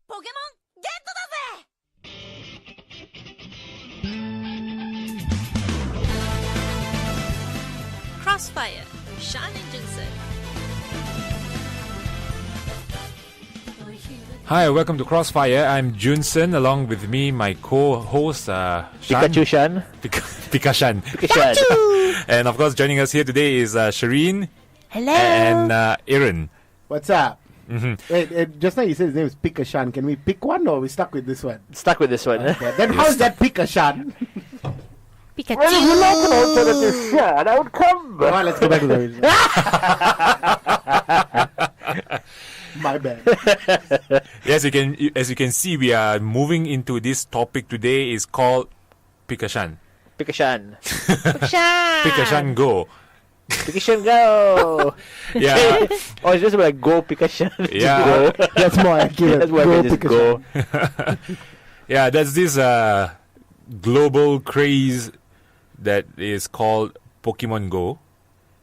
ポケモンゲットだぜ Krossfire, Shan and Jun Sern. Hi, welcome to Krossfire. I'm Jun Sern, along with me, my co-host, Shan. Pikachu Shan. Pikashan. Pikachu. And of course, joining us here today is Shereen. Hello. And Aaron. What's up? Wait, just now you said his name is Pikashan. Can we pick one or are we stuck with this one? Stuck with this one. Okay. Then how's that Pikashan? Pikachu. Well, if you like an alternative Shan, I would come. Alright, let's go back to the original. My bad. Yes, as you can see, we are moving into this topic today. Is called Pikashan. Pikashan. Pikashan Go. Pikashan go. Yeah. Or it's just like go Pikashan. Yeah. Go. That's more accurate. That's why Go we just Pikashan. go. Yeah, that's this global craze that is called Pokemon Go.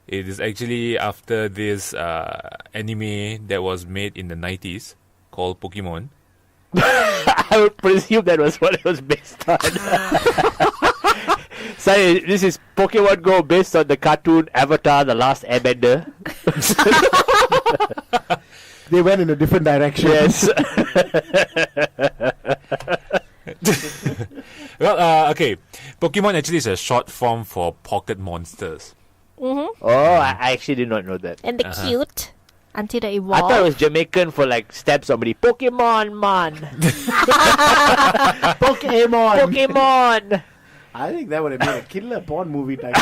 It is actually after this anime that was made in the 90s called Pokemon. I would presume that was what it was based on. Sorry, this is Pokemon Go based on the cartoon Avatar: The Last Airbender. They went in a different direction. Yes. Well, okay. Pokemon actually is a short form for pocket monsters. Oh, I actually did not know that. And the cute until they I evolve. thought it was Jamaican for like stab somebody. Pokemon, man. Pokemon. Pokemon. I think that would have been a killer porn movie type.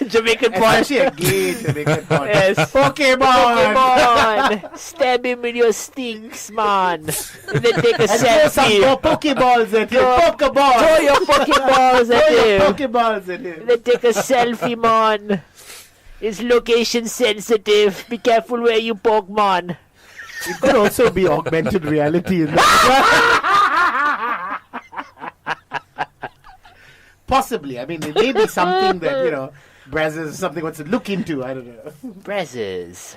Jamaican porn. Especially a gay Jamaican porn. Yes. Pokemon. Pokemon. Stab him with your sticks, man. And then take a And throw some selfie. more Pokeballs at him. Throw Pokeball. your Pokeballs Throw at your him. Pokeballs at him. And then take a selfie, man. It's location sensitive. Be careful where you poke, man. It could also be augmented reality in that. Possibly. I mean, it may be something that, you know, Brazos or something wants to look into. I don't know. Brazzers.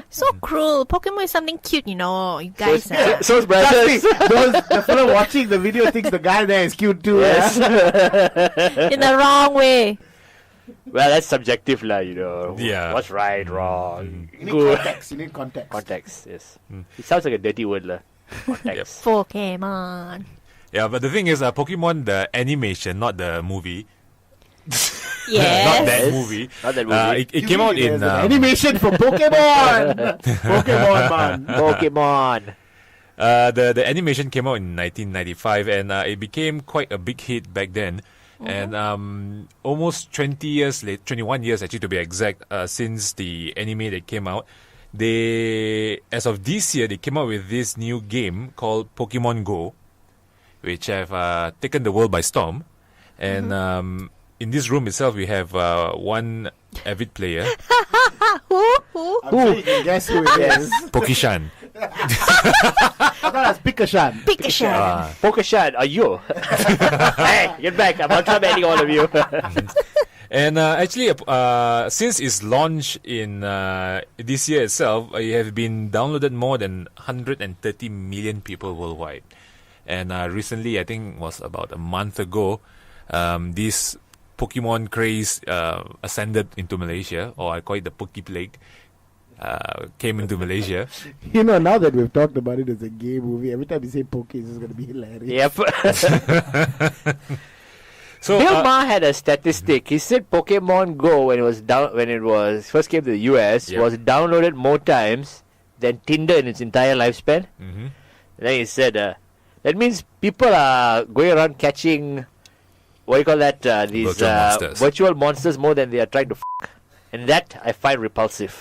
So cruel. Pokemon is something cute, you know. You guys So is Trust me, Brazzers. the fellow watching the video thinks the guy there is cute too. Yes. in the wrong way. Well, that's subjective, lah. You know. Yeah. What's right, wrong, You need good. context. You need context. Context. Yes. It sounds like a dirty word, lah. Context. Pokemon. Yeah, but the thing is, Pokemon, the animation, not the movie. Not Yes. that movie. Not that movie. It came out There's in... an animation for Pokemon. Pokemon, man. Pokemon. The animation came out in 1995 and it became quite a big hit back then. And almost 20 years late, 21 years actually to be exact, since the anime that came out, as of this year, they came out with this new game called Pokemon Go, which have taken the world by storm. And in this room itself, we have one avid player, Who? I'm sure you can guess who it is. Pokishan. I thought it was Pikashan. Pikachu. Pokeshan, are you? Hey, get back. I'm out-banning all of you. And actually, since its launch in this year itself, it has been downloaded more than 130 million people worldwide. And recently, I think was about a month ago, this Pokemon craze ascended into Malaysia, or I call it the Poke Plague, came into Malaysia. You know, now that we've talked about it as a gay movie, every time you say Poke, it's just going to be hilarious. Yep. So, Bill Maher had a statistic. He said Pokemon Go when it was first came to the US Yeah. was downloaded more times than Tinder in its entire lifespan. mhm. And then he said that means people are going around catching what do you call that these Virtual monsters. virtual monsters more than they are trying to and that I find repulsive.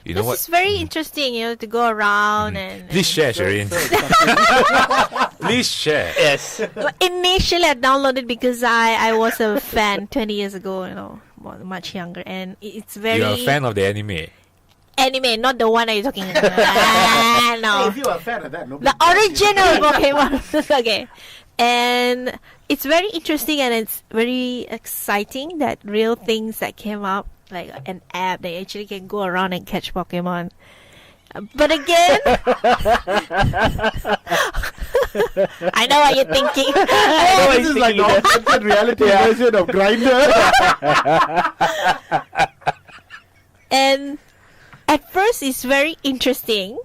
You know This what? is very interesting, you know, to go around and... Please share, Shereen. Please share. Yes. Initially, I downloaded because I was a fan 20 years ago, you know, much younger, and it's very... You're a fan of the anime. Anime, not the one that you're talking about. Hey, No. if you're a fan of that, nobody The original Pokemon. Okay. And it's very interesting and it's very exciting that real things that came up, like an app that actually can go around and catch Pokemon. But again, I know what you're thinking. This is like the augmented reality version of Grindr. And at first it's very interesting,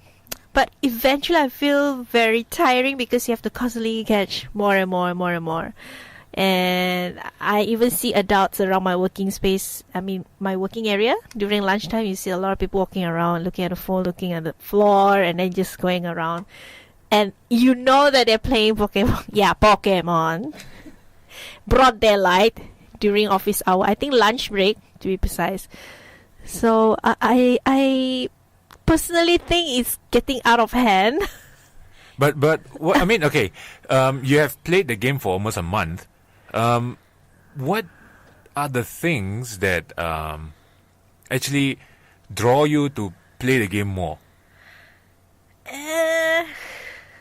but eventually I feel very tiring because you have to constantly catch more and more and more and more. And I even see adults around my working space, my working area. During lunchtime, you see a lot of people walking around, looking at the phone, looking at the floor, and then just going around. And you know that they're playing Pokemon. Yeah, Pokemon. Broad daylight during office hour. I think lunch break, to be precise. So I personally think it's getting out of hand. But what, okay, you have played the game for almost a month. What are the things that actually draw you to play the game more?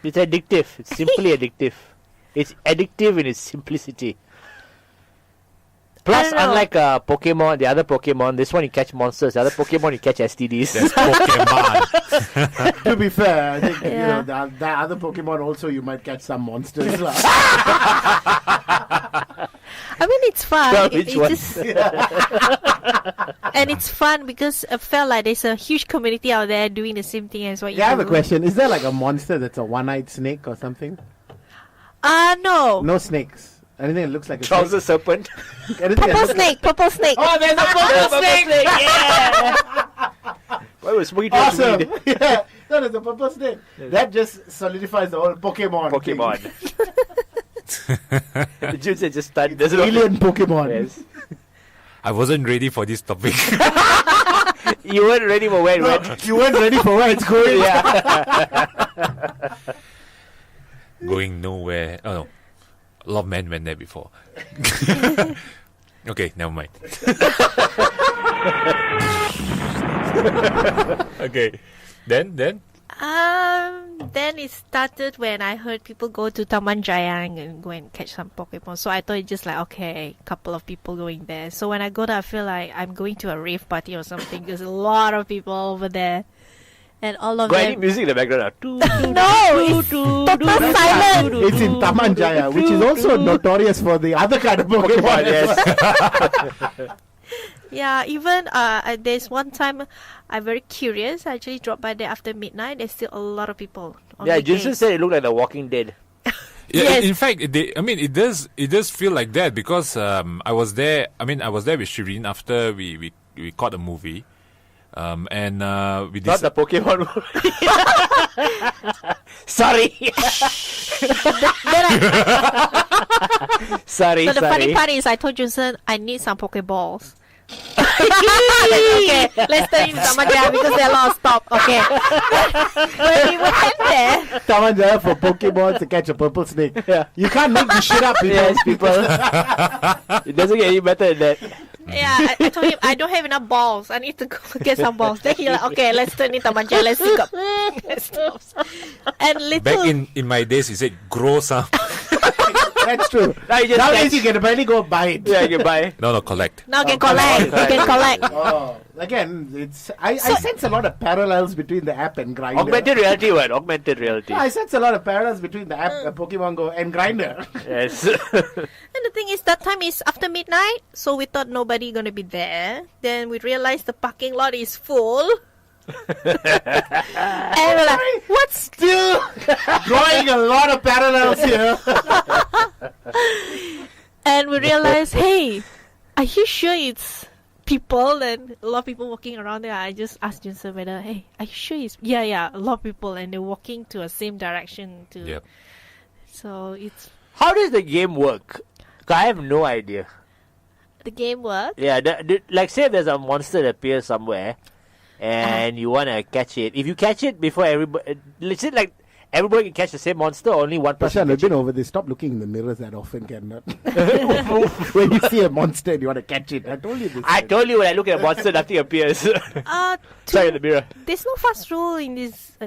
It's addictive. It's simply addictive. It's addictive in its simplicity. Plus, unlike Pokemon, the other Pokemon, this one you catch monsters. The other Pokemon you catch STDs. That's Pokemon. To be fair, I think the other Pokemon also you might catch some monsters. It's fun. Well, which one? And it's fun because I felt like there's a huge community out there doing the same thing as what you do. I have a question. Is there like a monster that's a one-eyed snake or something? No. No snakes. Anything that looks like a Trouser serpent. Purple snake. Oh, there's a purple snake! Yeah! Why was smoking Awesome! weed? Yeah, that is a purple snake. That just solidifies the whole Pokemon. The Jun said just stunned. Alien Pokemon. Yes. I wasn't ready for this topic. You weren't ready for where it went. You weren't ready for where it's going. Yeah. Going nowhere. Oh no. A lot of men went there before. Okay, never mind. Okay. Then? Then it started when I heard people go to Taman Jaya and go and catch some Pokemon. So I thought it's just like, okay, a couple of people going there. So when I go there, I feel like I'm going to a rave party or something. There's a lot of people over there. And all of Got them... any music in the background? No, it's total silent. It's in Taman Jaya, which is also notorious for the other kind of Pokemon. Yes. Yeah, even there's one time I'm very curious. I actually dropped by there after midnight. There's still a lot of people. Yeah, Jason said it looked like The Walking Dead. Yeah, Yes. in fact, it does feel like that because I was there with Shereen after we caught a movie. And we Not the Pokemon movie. Sorry. Sorry. So the funny part is I told Junsen I need some Pokeballs. Okay, let's turn into Taman Jaya because there are a lot of stop. Okay. When we went there, Taman Jaya for Pokemon to catch a purple snake. Yeah. You can't make this shit up. Yes, people. It doesn't get any better than that. yeah, I told him I don't have enough balls. I need to go get some balls. Then he like, okay, let's turn into Taman Jaya. Let's pick up. And little... Back in my days, he said, grow some. That's true. Nowadays you can barely go buy it. Yeah, you can buy. No, collect. Now can collect. You can collect. Oh, again, I sense a lot of parallels between the app and Grindr. Augmented reality, what? Augmented reality. I sense a lot of parallels between the app, Pokemon Go, and Grindr. Yes. And the thing is, that time is after midnight, so we thought nobody gonna be there. Then we realized the parking lot is full. And we're like, what's... Still drawing a lot of parallels here. And we realized, hey, are you sure it's people? And a lot of people walking around there. I just asked Junsen whether, hey, are you sure it's... Yeah, a lot of people. And they're walking to the same direction too. Yep. So it's... How does the game work? 'Cause I have no idea. The game works. Yeah, like say there's a monster that appears somewhere, and you want to catch it. If you catch it before everybody, let's say like everybody can catch the same monster, or only one person. Prashant, I've been over this. Stop looking in the mirrors that often, cannot. When you see a monster and you want to catch it. I told you this. I told you when I look at a monster, nothing appears. Sorry, in the mirror. There's no fast rule in this,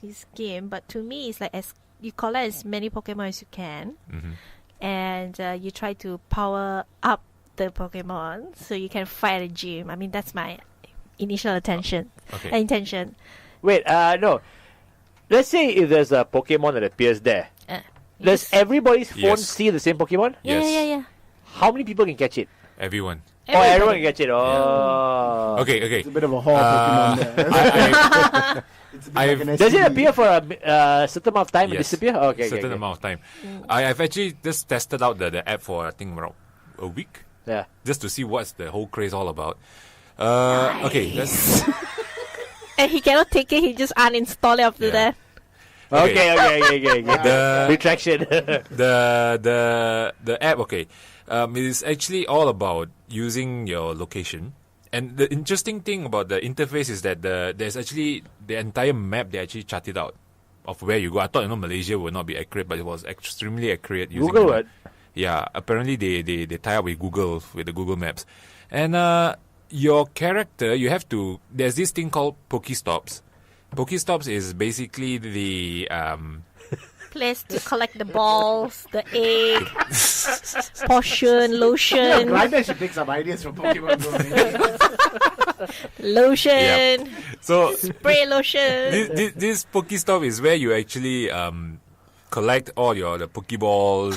this game. But to me, it's like as you collect as many Pokemon as you can, Mhm. and you try to power up the Pokemon so you can fight at a gym. I mean, that's my initial Okay. intention. Wait, no. Let's say if there's a Pokemon that appears there. Does Yes. everybody's phone Yes. see the same Pokemon? Yeah, Yes. yeah. How many people can catch it? Everyone. Oh, everyone can catch it. Oh. Okay. It's a bit of a whore Pokemon there. I, It's a bit I've- like an Does it STD. appear for a certain amount of time and Yes. disappear? Okay, certain okay. amount of time. I've actually just tested out the app for I think around a week, Yeah. just to see what's the whole craze all about. Okay, let's. And he cannot take it. He just uninstall it after Yeah. that. Okay. The Retraction. the app, okay, it is actually all about using your location. And the interesting thing about the interface is that there's actually the entire map they actually charted out of where you go. I thought Malaysia would not be accurate, but it was extremely accurate. Using Google the what? map. Yeah, apparently they tie up with Google, with the Google Maps, and your character, you have to. There's this thing called Pokestops. Pokestops is basically the Place to collect the balls, the egg, potion, lotion, Grindr should take some ideas from Pokemon Go. Man. lotion, so spray lotion. this Pokestop is where you actually collect all the Pokeballs,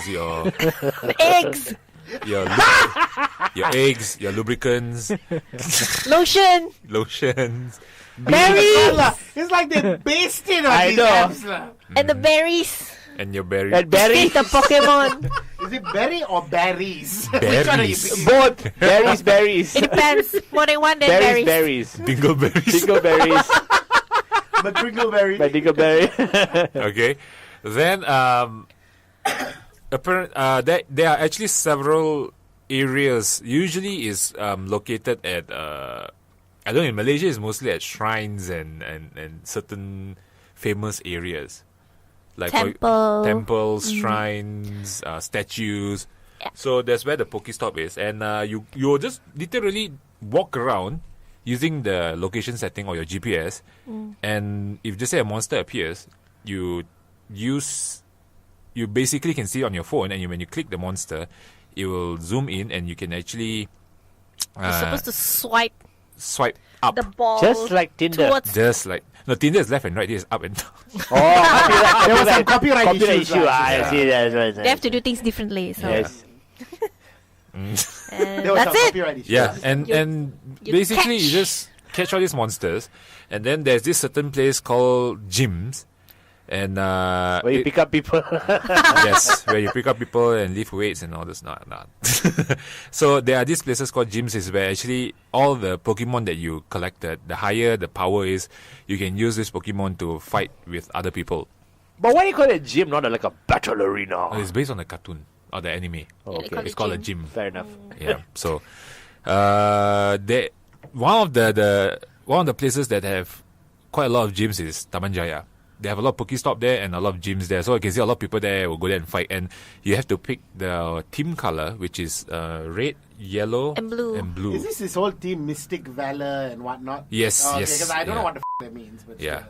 Eggs, your eggs, your lubricants, lotion, lotions. berries, It's like they based it on I these know. apps. lah. and the berries. And your berries. And berries. Feed the Pokemon. Is it berry or berries? Which one are you Berries. picking? Both. Berries. It depends. More than one than berries. Berries. Dingleberries. Dingleberries. The Tringleberry. By Dingleberry. Okay. Then there are actually several areas. Usually is located at I don't know, in Malaysia it's mostly at shrines and certain famous areas. Like temples, shrines, statues. Yeah. So that's where the Pokestop is. And you'll just literally walk around using the location setting or your GPS. And if just say a monster appears, you basically can see it on your phone, and when you click the monster, it will zoom in and you can actually You're supposed to swipe swipe up. the ball Just like Tinder. towards. Just like no, Tinder is left and right. This is up and down. Oh, There was some copyright issues, issue. lah. I see that. They have to do things differently. So. Yes. And There was that's some it. copyright issues. Yeah, and you basically you catch. just catch all these monsters, and then there's this certain place called gyms, and Where you it- pick up people. yes, where you pick up people and lift weights and all this. Not. So there are these places called gyms, is where actually all the Pokemon that you collected, the higher the power is, you can use this Pokemon to fight with other people. But why do you call it a gym, not like a battle arena? It's based on the cartoon or the anime. Oh, they call okay. It's called a gym. Fair enough. Yeah. So, one of the places that have quite a lot of gyms is Taman Jaya. They have a lot of Pokestop there and a lot of gyms there. So you can see a lot of people there will go there and fight. And you have to pick the team color, which is red, yellow, And blue. Is this whole team Mystic Valor and whatnot? Yes, Okay, yes, because I don't know yeah. what the that means. But Yeah.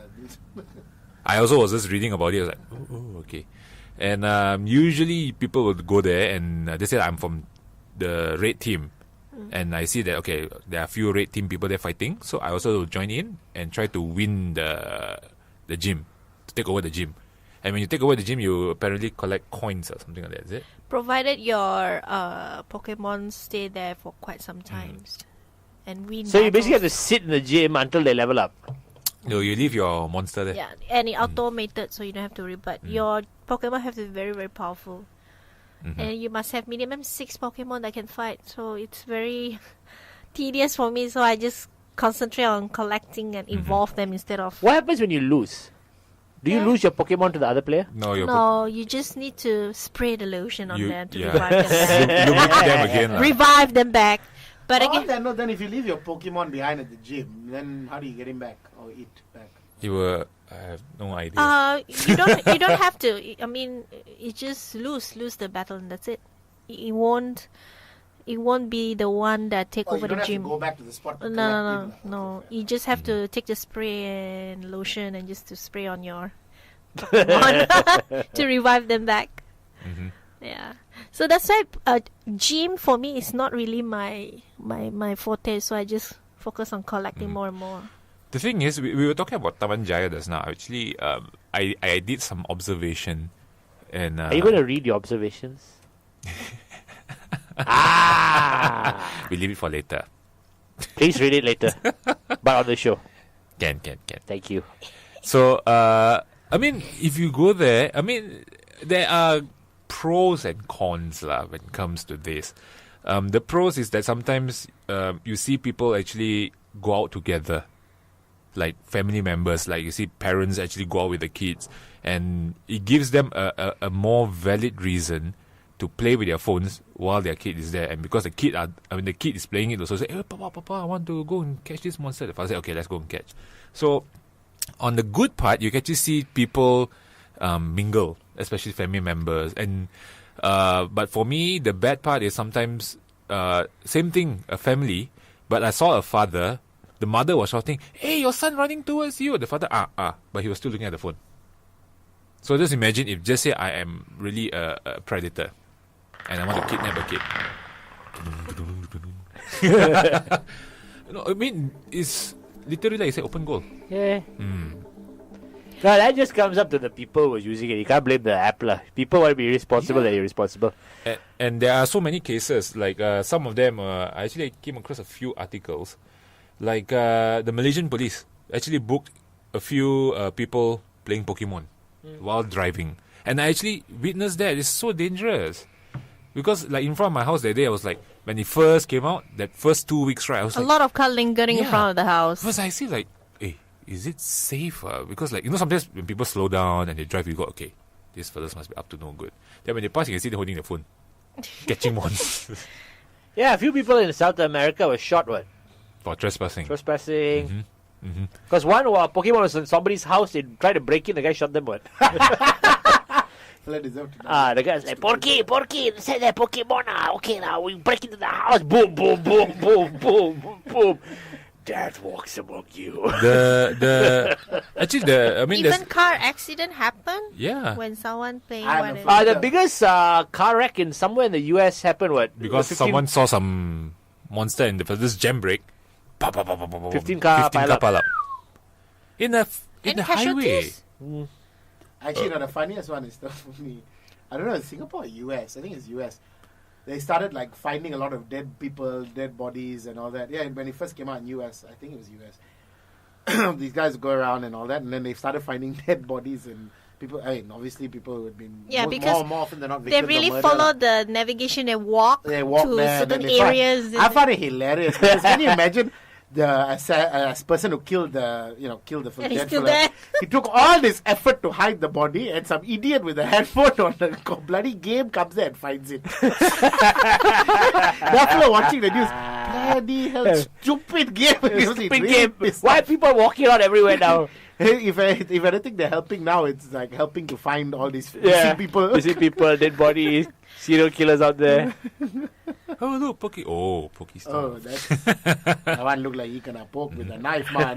I also was just reading about it. I was like, oh, okay. And usually people would go there and they say I'm from the red team. And I see that, okay, there are a few red team people there fighting. So I also join in and try to win the gym, to take over the gym. And when you take over the gym, you apparently collect coins or something like that, is it? Provided your Pokemon stay there for quite some times and win. So you basically have battles. to sit in the gym until they level up. No, you leave your monster there. Yeah, and it automated, so you don't have to worry. But your Pokemon have to be very, very powerful. And you must have minimum 6 Pokemon that can fight. So it's very tedious for me. So I just concentrate on collecting and evolve them instead of. What happens when you lose? Do you Yeah. lose your Pokemon to the other player? No, your No, you just need to spray the lotion on You- them to yeah. revive them back. lubricate them again. lah. Revive them back. But again, then if you leave your Pokemon behind at the gym, then how do you get him back or it back? You were, I have no idea. you don't have to. I mean, you just lose the battle and that's it. It won't be the one that take Oh, over you don't the have gym. to go back to the spot. to No, collect it, no. lah. You just have to take the spray and lotion and just to spray on your to revive them back. Mm-hmm. Yeah. So that's why gym for me is not really my forte. So I just focus on collecting more and more. The thing is, we were talking about Taman Jaya just now. Actually, I did some observation. And, Are you going to read your observations? we leave it for later. Please read it later. But on the show. Can. Thank you. So, I mean, if you go there, I mean, there are pros and cons when it comes to this. The pros is that sometimes you see people actually go out together, like family members, like you see parents actually go out with the kids, and it gives them a more valid reason to play with their phones while their kid is there. And because the kid is playing it, also say, "Hey, Papa, I want to go and catch this monster." The father say, "Okay, let's go and catch." So, on the good part, you can actually see people mingle, especially family members. And but for me, the bad part is sometimes same thing, a family. But I saw a father. The mother was shouting, "Hey, your son running towards you!" The father, but he was still looking at the phone. So just imagine if, just say I am really a predator and I want to kidnap a kid. No, I mean, it's literally like you say, open goal. Yeah. No, that just comes up to the people who are using it. You can't blame the app. People want to be responsible, they're irresponsible. And there are so many cases. Like some of them, I actually came across a few articles. Like the Malaysian police actually booked a few people playing Pokemon while driving. And I actually witnessed that. It's so dangerous. Because like in front of my house that day, I was like, when it first came out, that first 2 weeks, right, I was a lot of car lingering in front of the house. Because I see like, hey, is it safe? Because like, sometimes when people slow down and they drive, you go, okay, these fellas must be up to no good. Then when they pass, you can see them holding the phone, catching monsters. Yeah, a few people in South America were shot, For trespassing. Because one Pokemon was in somebody's house, they tried to break in, the guy shot them, the guy's like, Porky, say that Pokemon, okay, now we break into the house, boom, boom, boom, boom, boom, boom. Dad walks among you. Even car accident happen. Yeah. When someone playing the biggest car wreck in somewhere in the US happened because someone saw some monster in this jam brake. 15 car pile up. In the highway. Actually, the funniest one is for me. I don't know, it's Singapore or US. I think it's US. They started like finding a lot of dead people, dead bodies, and all that. Yeah, when it first came out in US, I think it was US. These guys go around and all that, and then they started finding dead bodies and people. I mean, obviously, people who had been because more often than not they victims really of murder. follow the navigation. They walk to there, certain areas. I found it hilarious. Because can you imagine the person who killed the dead fella? He took all this effort to hide the body, and some idiot with a headphone on the bloody game comes there and finds it. After watching the news, bloody hell, stupid game. Stupid game. Why are people walking around everywhere now? If anything they're helping now, it's like helping to find all these missing people. Missing people, dead bodies, serial killers out there. Oh, look, Poke. Oh, Poke stuff. Oh, that one look like he gonna poke with a knife, man.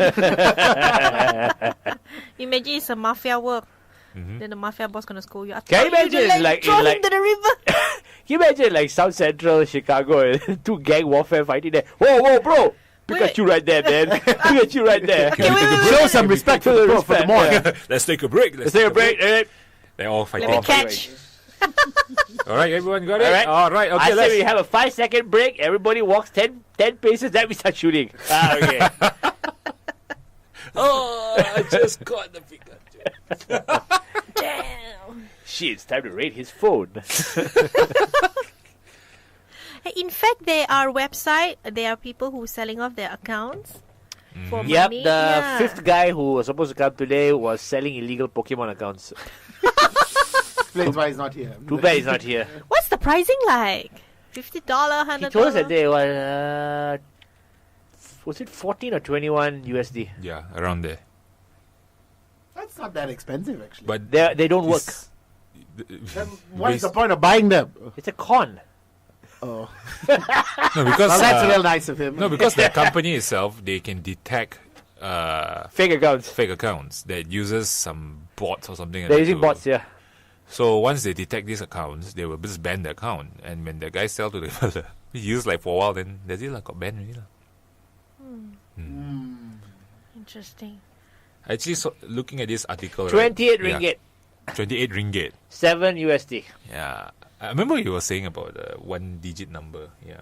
Imagine it's a mafia work. Then the mafia boss gonna scold you. Can you imagine throw him to the river? Can you imagine like South Central Chicago, two gang warfare fighting there? Whoa, bro! Pikachu right there, man. Pikachu right there. Okay, wait. Show some respect for the more. Yeah. Let's take a break. Let's take a break. They're all fighting. Let me catch. All right, everyone got it? All right, okay. I say we have a 5-second break. Everybody walks 10 paces, then we start shooting. Okay. I just got the Pikachu. Damn. Shit, it's time to raid his phone. In fact, there are people who are selling off their accounts for money. Yep, the fifth guy who was supposed to come today was selling illegal Pokemon accounts. Explains why he's not here. Too bad he's not here. What's the pricing like? $50, $100? He told us that day was it 14 or 21 USD? Yeah, around there. That's not that expensive, actually. But they don't work. Then what is the point of buying them? It's a con. Oh. No, because well, that's real nice of him. No, because the company itself, they can detect Fake accounts. fake accounts that uses some bots or something. like They're that using to- bots, yeah. So once they detect these accounts, they will just ban the account. And when the guy sell to the fella, he use like for a while, then that's it, got banned already. Interesting. Actually, looking at this article, 28 right? ringgit. 28 ringgit. 7 USD. Yeah. I remember you were saying about the one-digit number. Yeah.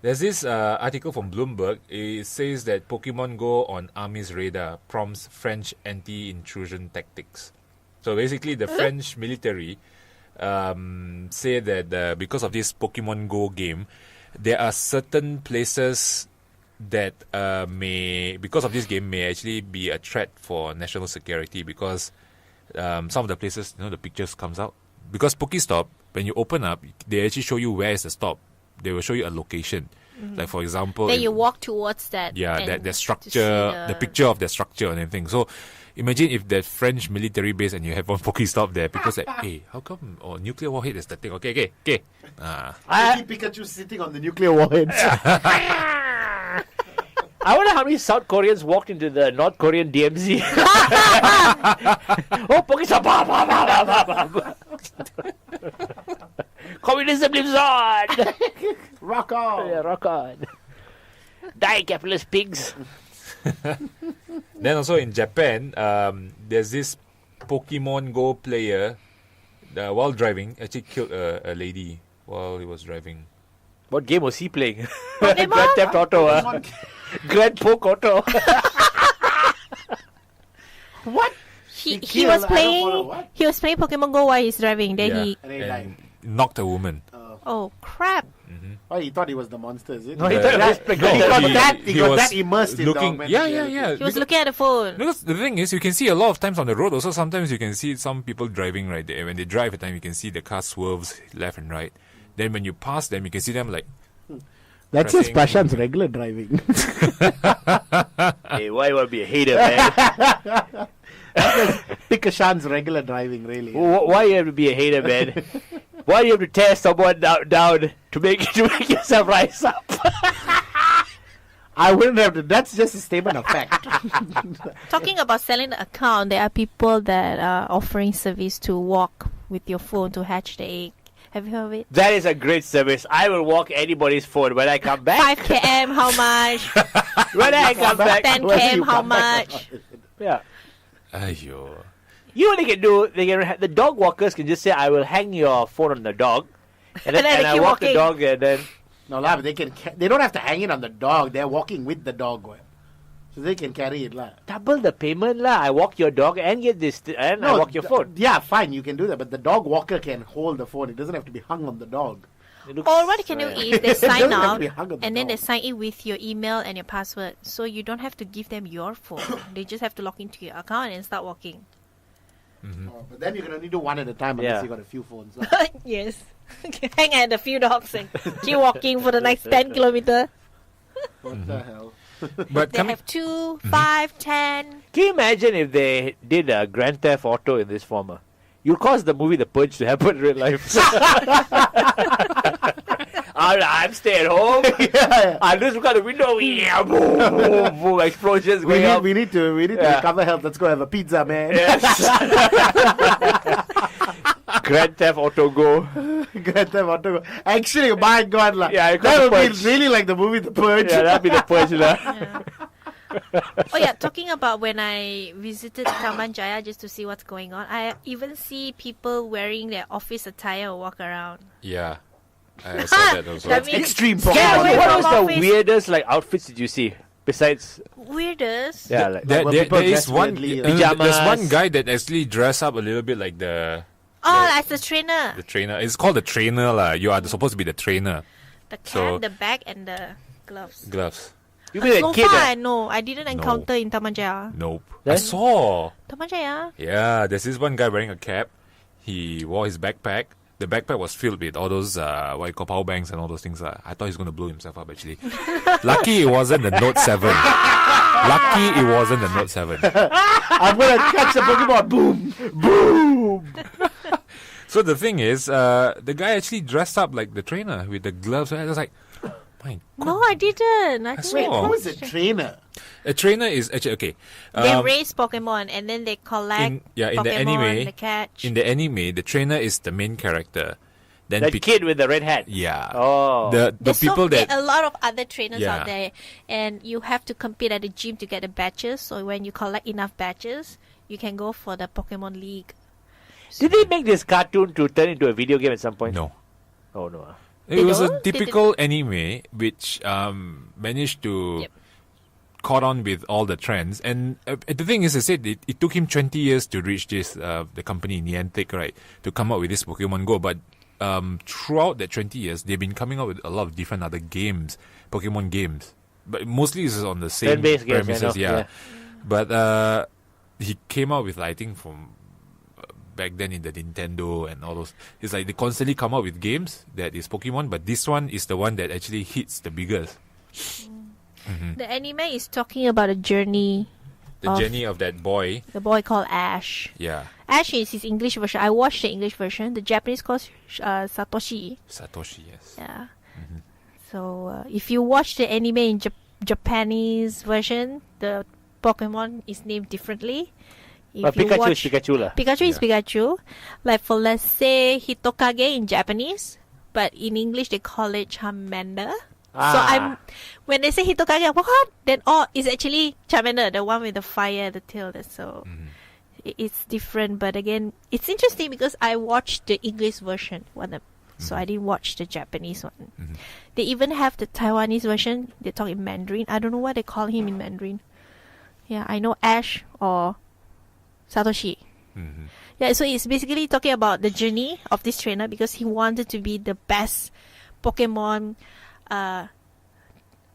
There's this article from Bloomberg. It says that Pokemon Go on Army's radar prompts French anti-intrusion tactics. So basically, the French military say that because of this Pokemon Go game, there are certain places that because of this game, may actually be a threat for national security, because some of the places, the pictures comes out. Because Pokestop, when you open up, they actually show you where is the stop. They will show you a location. Like, for example... Then you walk towards that. Yeah, and that to structure, see the picture of the structure and everything. So, imagine if that French military base and you have one Pokestop there, people say, hey, how come nuclear warhead is that thing? Okay. I see Pikachu sitting on the nuclear warhead. I wonder how many South Koreans walked into the North Korean DMZ. Oh, Pokestop! Bah, bah, bah, bah, bah, bah. Communism lives on! Rock on. Yeah, rock on. Die, capitalist pigs. Then also in Japan, there's this Pokemon Go player, while driving, actually killed a lady while he was driving. What game was he playing? Pokemon? Grand Theft Auto. Grand Poke Auto. What? He killed- was I don't follow playing. what? He was playing Pokemon Go while he's driving. Then he. And he died. knocked a woman. Oh crap! Oh, he thought he was the monster, is it? No, he Yeah. thought it was He pregnant. got he- that. he He got was that immersed in the looking. augmented Yeah. reality. He was Because- looking at the phone. Because the thing is, you can see a lot of times on the road. Also, sometimes you can see some people driving right there. When they drive, at the time you can see the car swerves left and right. Then when you pass them, you can see them like. That's just Prashant's regular driving. Hey, why you want to be a hater, man? Pikashan's regular driving, really. Why you have to be a hater, man? Why do you have to tear someone down to make yourself rise up? I wouldn't have to. That's just a statement of fact. Talking about selling the account, there are people that are offering service to walk with your phone to hatch the egg. Have you heard of it? That is a great service. I will walk anybody's phone when I come back. 5 km, how much? When I come back. 10 When km, you how come back. much? Yeah. Ayo. You know what they can do? The dog walkers can just say, I will hang your phone on the dog. And then, And then they I keep walk the walking. dog and then... No, lah, but they don't have to hang it on the dog. They're walking with the dog. What? So they can carry it, lah. Double the payment, lah. I walk your dog and get this, and I walk your phone. Yeah, fine, you can do that. But the dog walker can hold the phone. It doesn't have to be hung on the dog. It looks- Or what you can do is they sign doesn't have to out be hung on the and then they dog. sign it with your email and your password. So you don't have to give them your phone. They just have to log into your account and start walking. Oh, but then you can only do one at a time unless Yeah. you got a few phones. lah. Yes. Hang at a few dogs and keep walking for the next 10 kilometers. What the hell? But They coming, have 2, 5, 10. Can you imagine if they did a Grand Theft Auto in this form? You'll cause the movie The Purge to happen in real life. I'm staying at home. Yeah. I just look out the window. Yeah, boom, boom, boom, explosions going up. We need to Yeah. recover health. Let's go have a pizza, man. Yes. Grand Theft Auto Go. Grand Theft Auto. Actually, my God, lah. Yeah, I call that The would be Purge. really like the movie The Purge. Yeah, that'd be The Purge. lah. Yeah. Oh yeah, talking about when I visited Taman Jaya just to see what's going on, I even see people wearing their office attire walk around. yeah, I saw that also. That means Extreme Get Yeah, away Pokemon. what from was the office. weirdest outfits did you see? Besides, weirdest. yeah, like There, Well, there, people there is dress one. weirdly, There's pajamas. one guy that actually dressed up a little bit like the Oh, that's the trainer. trainer. It's called the trainer, lah. You are supposed to be the trainer. The cap, So- the bag, and the gloves. Gloves. you mean So a kid? far, no, I didn't encounter in Taman Jaya. Nope. I Then? saw. Taman Jaya? Yeah, there's this one guy wearing a cap. He wore his backpack. The backpack was filled with all those what you call power banks and all those things. I thought he was going to blow himself up actually. Lucky it wasn't the Note 7. Lucky it wasn't the Note 7. I'm going to catch the Pokemon. Boom. Boom. So the thing is, the guy actually dressed up like the trainer with the gloves. And I was like, my God. No, I didn't. I I think saw. Wait, who is the trainer? A trainer is actually okay. They raise Pokemon and then they collect in Pokemon, the anime, they catch. in the anime, the trainer is the main character. Then That kid with the red hat. yeah, Oh. the There's people there that are a lot of other trainers Yeah. out there, and you have to compete at the gym to get the badges. So when you collect enough badges, you can go for the Pokemon League. Did they make this cartoon to turn into a video game at some point? no. Oh, no. It They was a don't? They typical anime which managed to Yep. caught on with all the trends. And the thing is, I said it took him 20 years to reach this, the company Niantic, right, to come up with this Pokemon Go. But throughout that 20 years, they've been coming up with a lot of different other games, Pokemon games. But mostly it's on the same Turn-based games, I premises, know, yeah. yeah. But he came out with, I think, from back then in the Nintendo and all those. It's like they constantly come up with games that is Pokemon, but this one is the one that actually hits the biggest. The anime is talking about a journey. The journey of that boy. The boy called Ash. Yeah. Ash is his English version. I watched the English version. The Japanese called Satoshi. Satoshi, yes. Yeah. So if you watch the anime in Japanese version, the Pokemon is named differently. But Pikachu is Pikachu lah. Pikachu is Pikachu. Like for let's say Hitokage in Japanese, but in English they call it Charmander. So when they say Hitokage, I'm, what? Then it's actually Charmander, the one with the fire, the tail. So it's different. But again, it's interesting because I watched the English version, so I didn't watch the Japanese one. They even have the Taiwanese version. They talk in Mandarin. I don't know why they call him in Mandarin. Yeah, I know Ash or Satoshi. Yeah, so it's basically talking about the journey of this trainer because he wanted to be the best Pokemon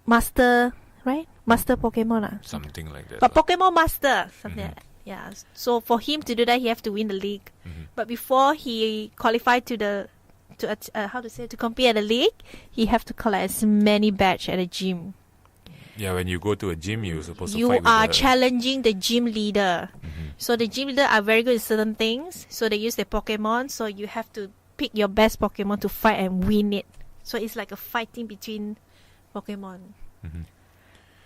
master, right? Master Pokemon. Something like that. But Pokemon Master, something like that. Yeah. So for him to do that, he have to win the league. But before he qualified to compete at the league, he have to collect as many badge at a gym. Yeah, when you go to a gym, you're supposed to You fight are with the... challenging the gym leader. So the gym leader are very good at certain things. So they use their Pokemon. So you have to pick your best Pokemon to fight and win it. So it's like a fighting between Pokemon.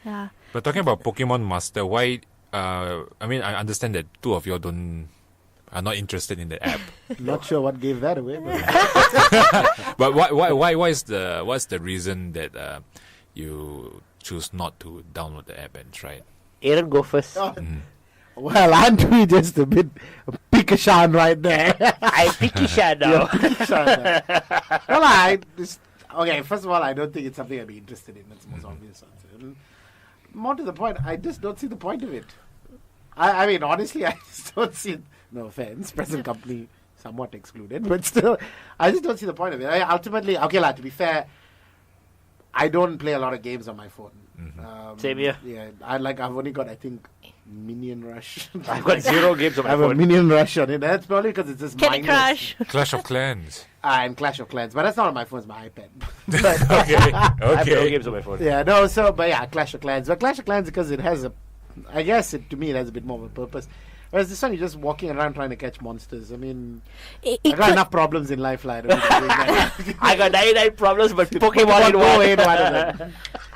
Yeah. But talking about Pokemon Master, why... I mean, I understand that two of you are not interested in the app. Not sure what gave that away. But But what's the reason that you choose not to download the app and try it? Aaron, go first. well, aren't we just a bit pick a Shan right there? I picky Shan now. Okay, first of all, I don't think it's something I'd be interested in. That's the most obvious answer. And more to the point, I just don't see the point of it. I mean, honestly, I just don't see it. No offense, present company somewhat excluded, but still, I just don't see the point of it. Ultimately, okay, to be fair, I don't play a lot of games on my phone. Same here. Yeah, I've only got, I think, Minion Rush. I've got 0 games on I my have a phone. Minion Rush on it. That's probably because it's just Candy mindless. Crush. Clash of Clans. And Clash of Clans, but that's not on my phone. It's my iPad. Okay. I have 0 Okay. games on my phone. Yeah, no. So, but yeah, Clash of Clans. But Clash of Clans because it has I guess to me it has a bit more of a purpose. Whereas this one, you're just walking around trying to catch monsters. I mean, It I got could- enough problems in life, like, I don't need to do that. I got 99 problems, but Pokemon Pokemon in Go one. ain't one of them.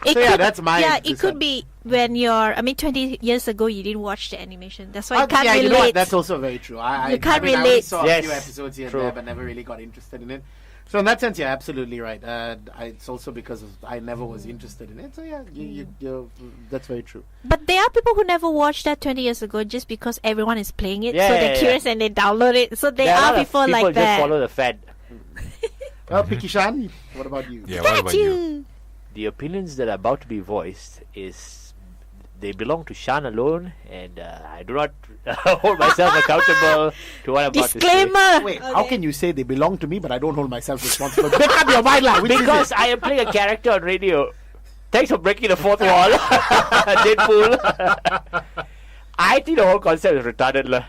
It So, yeah, could- that's my Yeah, it decision. could be when you're. I mean, 20 years ago, you didn't watch the animation. That's why you can't yeah, relate. you know what? That's also very true. You can't I mean, I only relate. saw a Yes, few episodes here true. and there, but never really got interested in it. So in that sense, you're absolutely right. It's also because I never was interested in it. So yeah, that's very true. But there are people who never watched that 20 years ago just because everyone is playing it. Yeah, so yeah, they're yeah. curious and they download it. So there a lot are of people like just that. follow the fad. Well, Picky Shan, what about you? Yeah, what about you? The opinions that are about to be voiced they belong to Shan alone, and I do not hold myself accountable to what I'm about to say. Disclaimer. Wait, how can you say they belong to me, but I don't hold myself responsible? Make up your mind, lah. Which is Because it? I am playing a character on radio. Thanks for breaking the fourth wall, Deadpool. I think the whole concept is retarded, lah.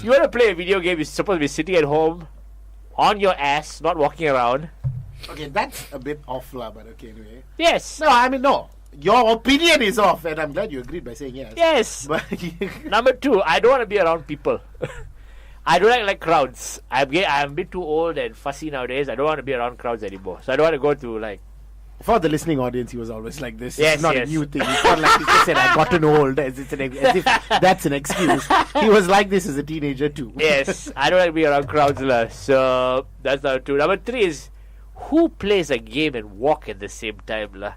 You want to play a video game, you're supposed to be sitting at home, on your ass, not walking around. Okay, that's a bit off, lah. But okay, anyway. Yes. No, I mean no. Your opinion is off, and I'm glad you agreed by saying yes. Yes. But Number 2, I don't want to be around people. I don't like crowds. I'm a bit too old and fussy nowadays. I don't want to be around crowds anymore. So I don't want to go to For the listening audience, he was always like this. Yes, It's not yes. a new thing. It's not like he just said, "I've gotten old," as if that's an excuse. He was like this as a teenager too. Yes, I don't like being around crowds, lah. So that's number 2. Number 3 is who plays a game and walk at the same time, lah.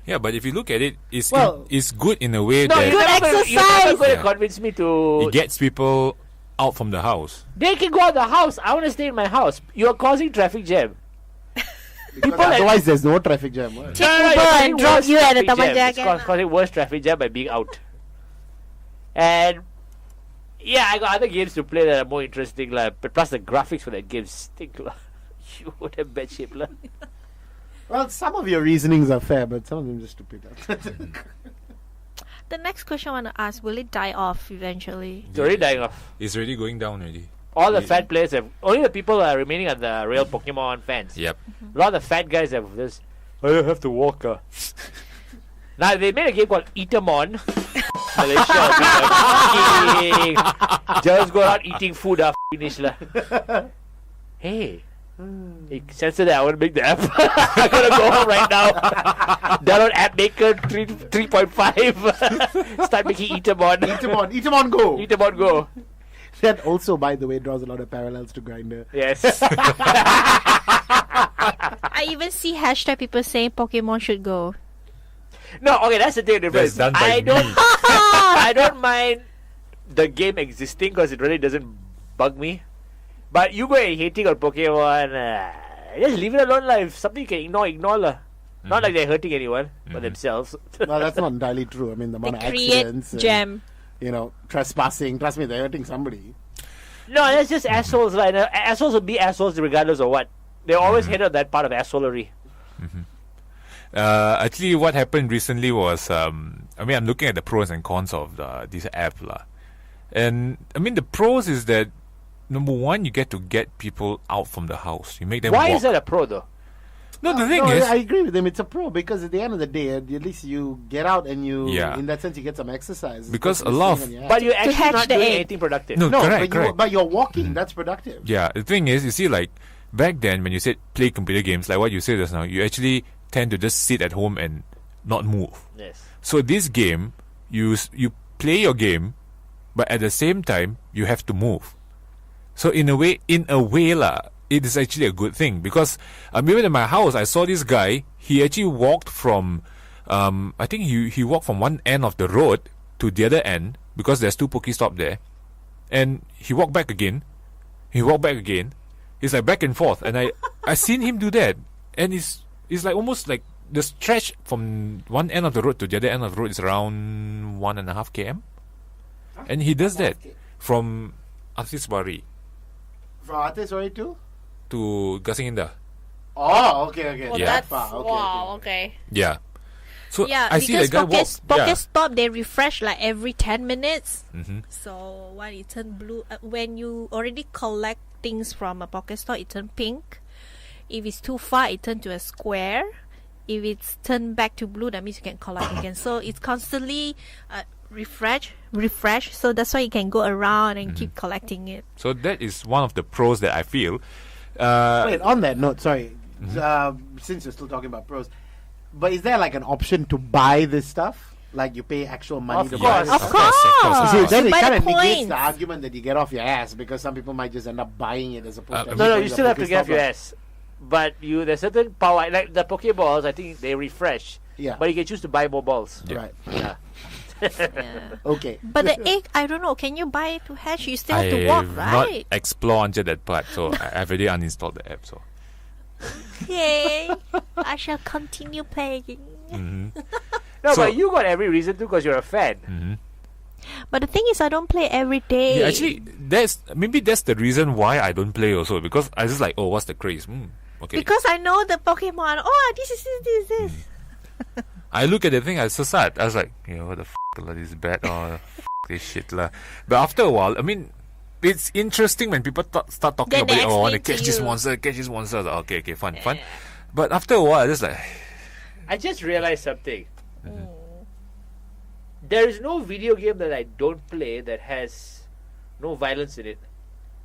Yeah, but if you look at it, it's Well- it's good in a way No, that you're never exercise. going to Yeah. convince me to. it gets people out from the house. They can go out the house. I want to stay in my house. You are causing traffic jam. Because People like- otherwise, there's no traffic jam. What? Take you're Uber causing and drop worse you at the traffic Taman jam. It's Jaga. causing worse traffic jam by being out. And yeah, I got other games to play that are more interesting, lah. But plus the graphics for that game stink, lah. You would have bad shape, lah. Well, some of your reasonings are fair, but some of them just stupid. The next question I want to ask, will it die off eventually? It's already dying off. It's already going down already. All the Yeah. fat players have. Only the people who are remaining are the real Pokemon fans. Yep. A lot of the fat guys have this. I have to walk. Now they made a game called Eatemon. Malaysia. Just go out eating food after finish lah. Hey. Hey, censor that. I want to make the app. I'm gonna go home right now. Download App Maker 3.5. Start making Eatemon. Eatemon Go. Eatemon Go. That also, by the way, draws a lot of parallels to Grindr. Yes. I even see hashtag people saying Pokemon should go. No, okay, that's the thing difference. That's done by I don't me. I don't mind the game existing because it really doesn't bug me. But you go and hating on Pokemon, just leave it alone, lah. If something you can ignore lah. Not like they're hurting anyone but themselves. Well, that's not entirely true. I mean, the They amount of create accidents, and, gem. trespassing. Trust me, they're hurting somebody. No, that's just assholes, lah. And, assholes will be assholes regardless of what. They always hate on that part of assholery. Actually, what happened recently was, I'm looking at the pros and cons of this app, lah. And I mean, the pros is that number one, you get to get people out from the house. You make them Why walk. is that a pro though? No, the thing No, is, I agree with him. It's a pro because at the end of the day, at least you get out and Yeah. in that sense, you get some exercise. Because Instead a lot of- sitting on your But ass. you're actually hatch not the doing egg. anything productive. No. no, correct, but, correct. but you're walking. That's productive. yeah, the thing is, you see, like back then when you said play computer games, like what you said just now, you actually tend to just sit at home and not move. Yes. So this game, you play your game, but at the same time you have to move. So in a way lah, it is actually a good thing because even in my house, I saw this guy. He actually walked from, I think he walked from one end of the road to the other end because there's 2 Pokestop there, and he walked back again. He walked back again. It's like back and forth, and I seen him do that, and it's like almost like the stretch from one end of the road to the other end of the road is around 1.5 km, and he does that from Artisbari From artist, sorry, too? to Gasing Indah. Oh, okay. Well, Yeah. that's Far. Okay, wow. Okay. Yeah. So Yeah, I see the because guy walk. Pokestop they refresh like every 10 minutes. Mhm. So when it turn blue, when you already collect things from a Pokestop, it turn pink. If it's too far, it turn to a square. If it's turned back to blue, that means you can collect again. So it's constantly refresh. So that's why you can go around and keep collecting it. So that is one of the pros that I feel. Wait, on that note, sorry. Since you're still talking about pros, but is there like an option to buy this stuff? Like you pay actual money Of to course. buy Of this course. stuff? See, then it Buy kind the of negates points. the argument that you get off your ass because some people might just end up buying it as opposed to... No, actually you going still have to Pokestop get off your lah. ass. But there's certain power, like the Pokeballs, I think they refresh. Yeah. But you can choose to buy more balls. Yeah. Right. Yeah. Yeah. Okay. But the egg, I don't know. Can you buy it to hatch? You still have to walk, I've not right? explored until that part, so I've already uninstalled the app. So Yay! I shall continue playing. No, So- but you got every reason to because you're a fan. But the thing is, I don't play every day. yeah, actually, that's the reason why I don't play also because I just like, oh, what's the craze? Okay. Because I know the Pokemon. Oh, this is this. I look at the thing, I sad. I was like, what the f*** lah, this is bad or f*** this shit lah. But after a while, I mean, it's interesting when people start talking Then about they it. Oh, I want to explain catch to this you. monster, catch this monster. Okay, fun. But after a while, I just like, I just realized something. There is no video game that I don't play that has no violence in it.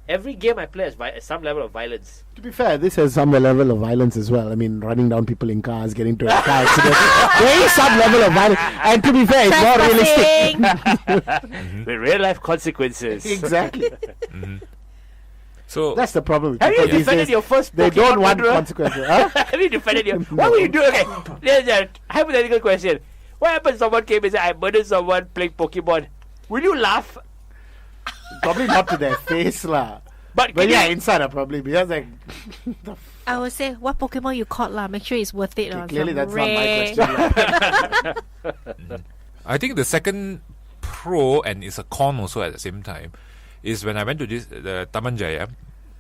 Every game I play has some level of violence. To be fair, this has some level of violence as well. I mean, running down people in cars, getting to a car accident. There is some level of violence. And to be fair, it's more realistic. With real life consequences. Exactly. So That's the problem with Have people you these defended days. your first They Pokemon don't want murderer? consequences. Huh? Have you defended your... What would you do? Okay, there's a hypothetical question. What happens if someone came and said, I murdered someone playing Pokemon? Will you laugh? Probably not to their face, lah. But But can yeah, you... inside, probably. Because, like, I would say, what Pokemon you caught lah? Make sure it's worth it. clearly Some that's not my rare- question. lah. I think the second pro, and it's a con also at the same time, is when I went to this the Taman Jaya,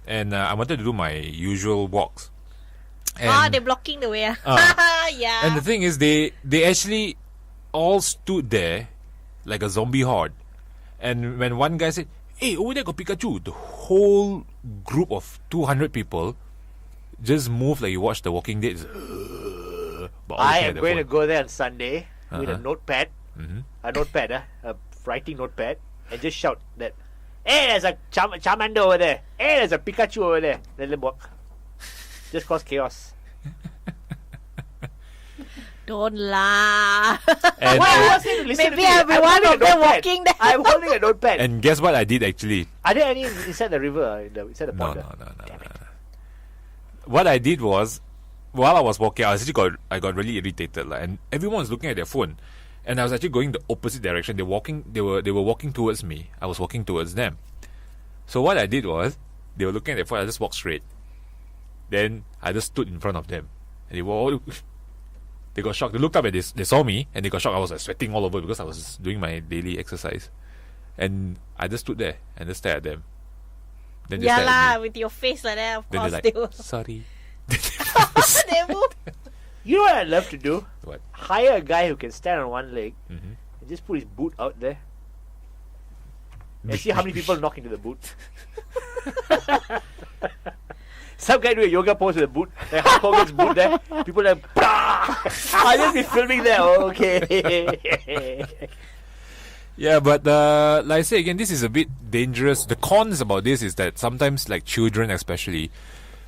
and I wanted to do my usual walks. And, they're blocking the way. Yeah. and the thing is, they actually all stood there like a zombie horde. And when one guy said, "Hey, over there got Pikachu," the whole group of 200 people just moved like you watched The Walking Dead. But all I looking am at their going to phone. go there on Sunday with a notepad, Mhm. a writing notepad, and just shout that, hey, there's a Charmander over there. Hey, there's a Pikachu over there. Let them walk. Just cause chaos. Don't laugh. And, Why are you asking to listen Maybe to me? I'll be I'm one holding of a them notepad. walking there. I'm holding a notepad. and guess what I did actually? Are there any inside the river? Inside the No, pond? no. What I did was, while I was walking, I got really irritated, like, and everyone was looking at their phone, and I was actually going the opposite direction. They were walking towards me. I was walking towards them. So what I did was, they were looking at their phone. I just walked straight. Then I just stood in front of them, and they got shocked. They looked up and they saw me, and they got shocked. I was like sweating all over because I was doing my daily exercise, and I just stood there and just stared at them. Then they Yeah stared at lah, me. with your face like that, of Then course they're they like, will. sorry. They will. You know what I'd love to do? What? Hire a guy who can stand on one leg Mhm. and just put his boot out there. And see how many people knock into the boot. Some guy do a yoga pose with a boot, like Hulk Hogan's boot there. People like, I'll just be filming there. Oh, okay. Yeah, but like I say again, this is a bit dangerous. The cons about this is that sometimes, like children especially,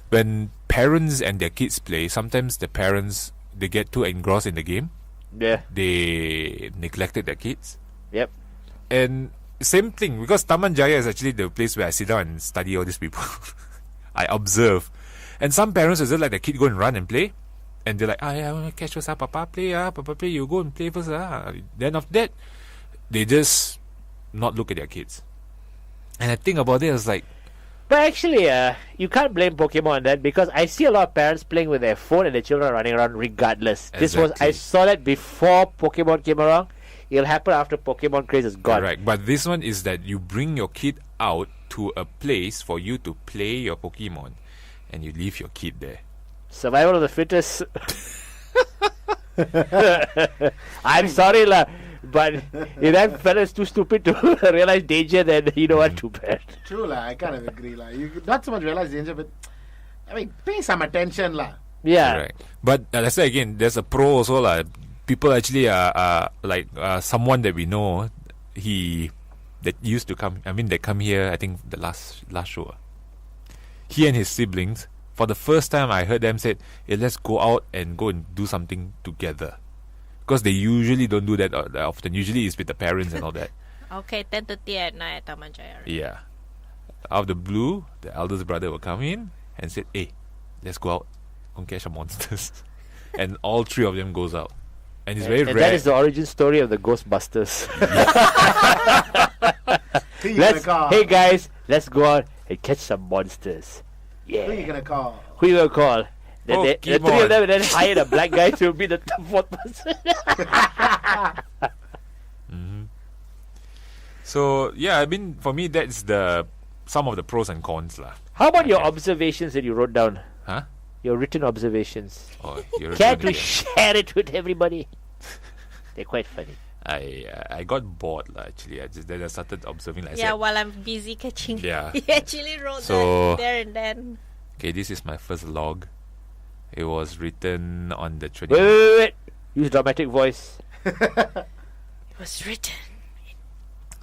when parents and their kids play, sometimes the parents, they get too engrossed in the game. Yeah. They neglected their kids. Yep. And same thing, because Taman Jaya is actually the place where I sit down and study all these people. I observe. And some parents will just let their kid go and run and play. And they're like, I want to catch first, Papa play, you go and play first. Then after that, they just not look at their kids. And I think about it, I was like, But actually, you can't blame Pokemon on that because I see a lot of parents playing with their phone and their children are running around regardless. I Exactly. saw that before Pokemon came around. It'll happen after Pokemon craze is gone. correct. But this one is that you bring your kid out to a place for you to play your Pokemon, and you leave your kid there. Survival of the fittest. I'm sorry, lah. But if that fella's too stupid to realize danger, then you know what? Too bad. True, lah. I kind of agree, lah. You not so much realize danger, but I mean, pay some attention, lah. Yeah. Correct. But I say again, there's a pro also lah. People actually are like someone that we know. That used to come. I mean, they come here. I think the last show. He and his siblings. For the first time, I heard them say, hey, let's go out and go and do something together. Because they usually don't do that often. Usually it's with the parents and all that. Okay, 10:30 at night at Taman Jaya. Yeah. Out of the blue, the eldest brother will come in and say, hey, let's go out and catch some monsters. And all three of them goes out. And it's very And rare. that is the origin story of the Ghostbusters. Who you gonna call? Hey guys, let's go out and catch some monsters. Yeah. Who you gonna call? Who you gonna call? Then the three Pokemon. of them then hired a black guy to be the fourth person. So, yeah, I mean, for me, that's some of the pros and cons lah. How about your observations that you wrote down? Huh? Your written observations. Oh, you're Care really- to share it with everybody? They're quite funny. I got bored lah, actually. Then I started observing, like I Yeah, said. while I'm busy catching. Yeah. He actually wrote So- that there and then. Okay, this is my first log. It was written on the 20th. Wait. Use dramatic voice. It was written.